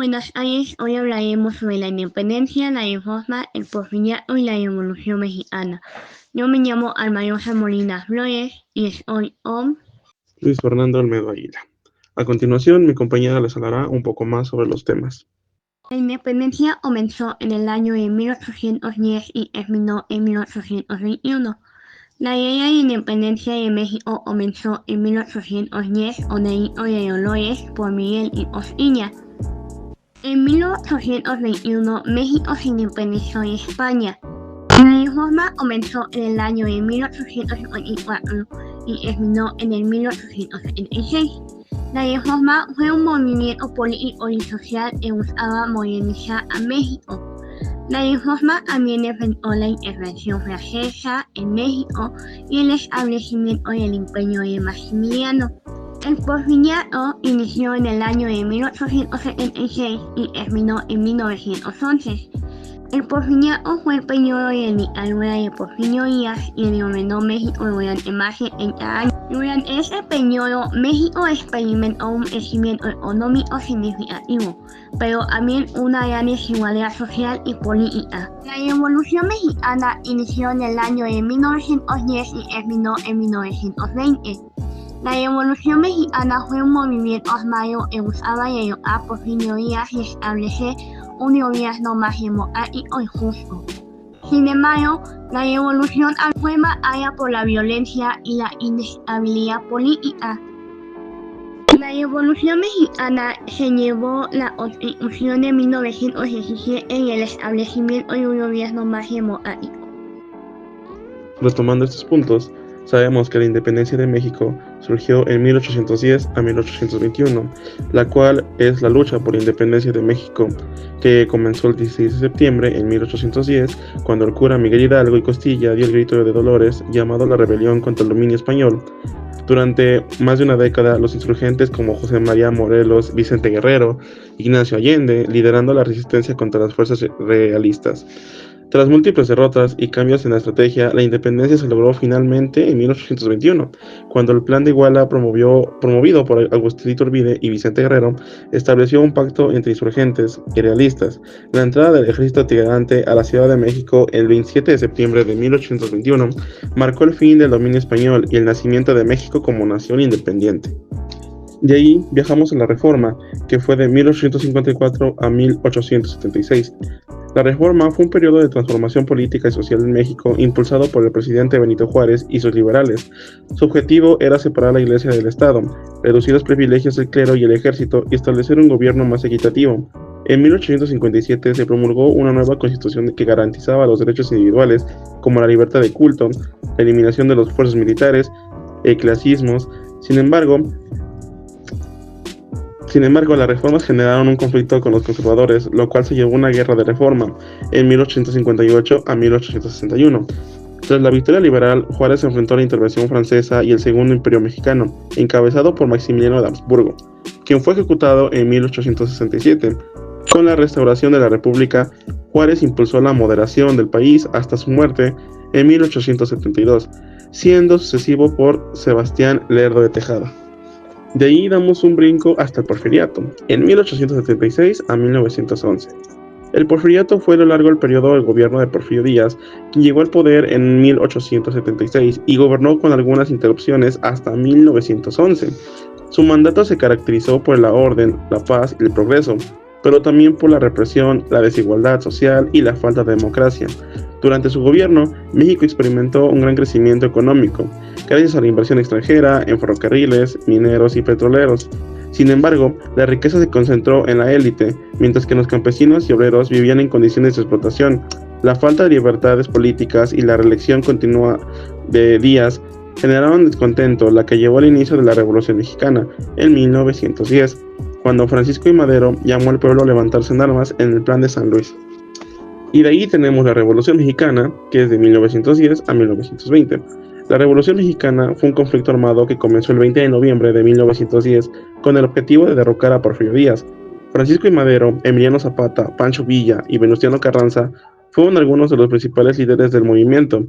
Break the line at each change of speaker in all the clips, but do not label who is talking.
Buenas tardes. Hoy hablaremos sobre la independencia, la reforma, el porfiriato y la revolución mexicana. Yo me llamo Almayosa Molina Flores y soy
Luis Fernando Olmedo Aguila. A continuación, mi compañera les hablará un poco más sobre los temas.
La independencia comenzó en el año de 1810 y terminó en 1821. La guerra de independencia de México comenzó en 1810 con el grito de Dolores por Miguel y Costilla. En 1821 México se independizó de España. La reforma comenzó en el año de 1854 y terminó en el 1876. La reforma fue un movimiento político y social que buscaba modernizar a México. La reforma también enfrentó la intervención francesa en México y el establecimiento del imperio de Maximiliano. El porfiriato inició en el año de 1876 y terminó en 1911. El porfiriato fue el periodo de dictadura de Porfirio Díaz y gobernó México durante más de 30 años. Durante este periodo, México experimentó un crecimiento económico significativo, pero también una gran desigualdad social y política. La Revolución Mexicana inició en el año de 1910 y terminó en 1920. La Revolución Mexicana fue un movimiento armado que buscaba derrocar a Porfirio Díaz y establecer un gobierno más democrático y justo. Sin embargo, la revolución fue marcada por la violencia y la inestabilidad política. La Revolución Mexicana se llevó la Constitución de 1917 y el establecimiento de un gobierno más democrático.
Retomando estos puntos, sabemos que la independencia de México surgió en 1810 a 1821, la cual es la lucha por la independencia de México, que comenzó el 16 de septiembre en 1810, cuando el cura Miguel Hidalgo y Costilla dio el grito de Dolores llamado la rebelión contra el dominio español. Durante más de una década, los insurgentes como José María Morelos, Vicente Guerrero, Ignacio Allende, liderando la resistencia contra las fuerzas realistas. Tras múltiples derrotas y cambios en la estrategia, la independencia se logró finalmente en 1821, cuando el Plan de Iguala, promovido por Agustín Iturbide y Vicente Guerrero, estableció un pacto entre insurgentes y realistas. La entrada del ejército itinerante a la Ciudad de México el 27 de septiembre de 1821 marcó el fin del dominio español y el nacimiento de México como nación independiente. De ahí viajamos a la Reforma, que fue de 1854 a 1876. La Reforma fue un periodo de transformación política y social en México impulsado por el presidente Benito Juárez y sus liberales. Su objetivo era separar la Iglesia del Estado, reducir los privilegios del clero y el ejército y establecer un gobierno más equitativo. En 1857 se promulgó una nueva constitución que garantizaba los derechos individuales, como la libertad de culto, la eliminación de las fuerzas militares, el clasismo. Sin embargo, las reformas generaron un conflicto con los conservadores, lo cual se llevó a una guerra de reforma en 1858 a 1861. Tras la victoria liberal, Juárez se enfrentó a la intervención francesa y el Segundo Imperio Mexicano, encabezado por Maximiliano de Habsburgo, quien fue ejecutado en 1867. Con la restauración de la República, Juárez impulsó la moderación del país hasta su muerte en 1872, siendo sucesivo por Sebastián Lerdo de Tejada. De ahí damos un brinco hasta el porfiriato, en 1876 a 1911. El porfiriato fue a lo largo del periodo del gobierno de Porfirio Díaz, quien llegó al poder en 1876 y gobernó con algunas interrupciones hasta 1911. Su mandato se caracterizó por la orden, la paz y el progreso, pero también por la represión, la desigualdad social y la falta de democracia. Durante su gobierno, México experimentó un gran crecimiento económico, gracias a la inversión extranjera en ferrocarriles, mineros y petroleros. Sin embargo, la riqueza se concentró en la élite, mientras que los campesinos y obreros vivían en condiciones de explotación. La falta de libertades políticas y la reelección continua de Díaz generaron descontento, la que llevó al inicio de la Revolución Mexicana en 1910, cuando Francisco I. Madero llamó al pueblo a levantarse en armas en el Plan de San Luis. Y de ahí tenemos la Revolución Mexicana, que es de 1910 a 1920. La Revolución Mexicana fue un conflicto armado que comenzó el 20 de noviembre de 1910 con el objetivo de derrocar a Porfirio Díaz. Francisco I. Madero, Emiliano Zapata, Pancho Villa y Venustiano Carranza fueron algunos de los principales líderes del movimiento.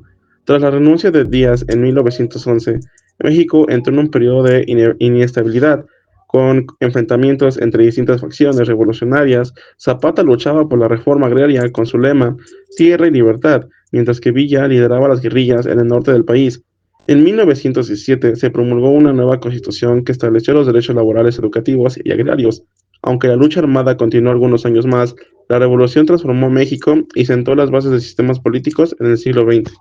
Tras la renuncia de Díaz en 1911, México entró en un periodo de inestabilidad, Con enfrentamientos entre distintas facciones revolucionarias, Zapata luchaba por la reforma agraria con su lema Tierra y Libertad, mientras que Villa lideraba las guerrillas en el norte del país. En 1917 se promulgó una nueva constitución que estableció los derechos laborales, educativos y agrarios. Aunque la lucha armada continuó algunos años más, la revolución transformó México y sentó las bases de sistemas políticos en el siglo XX.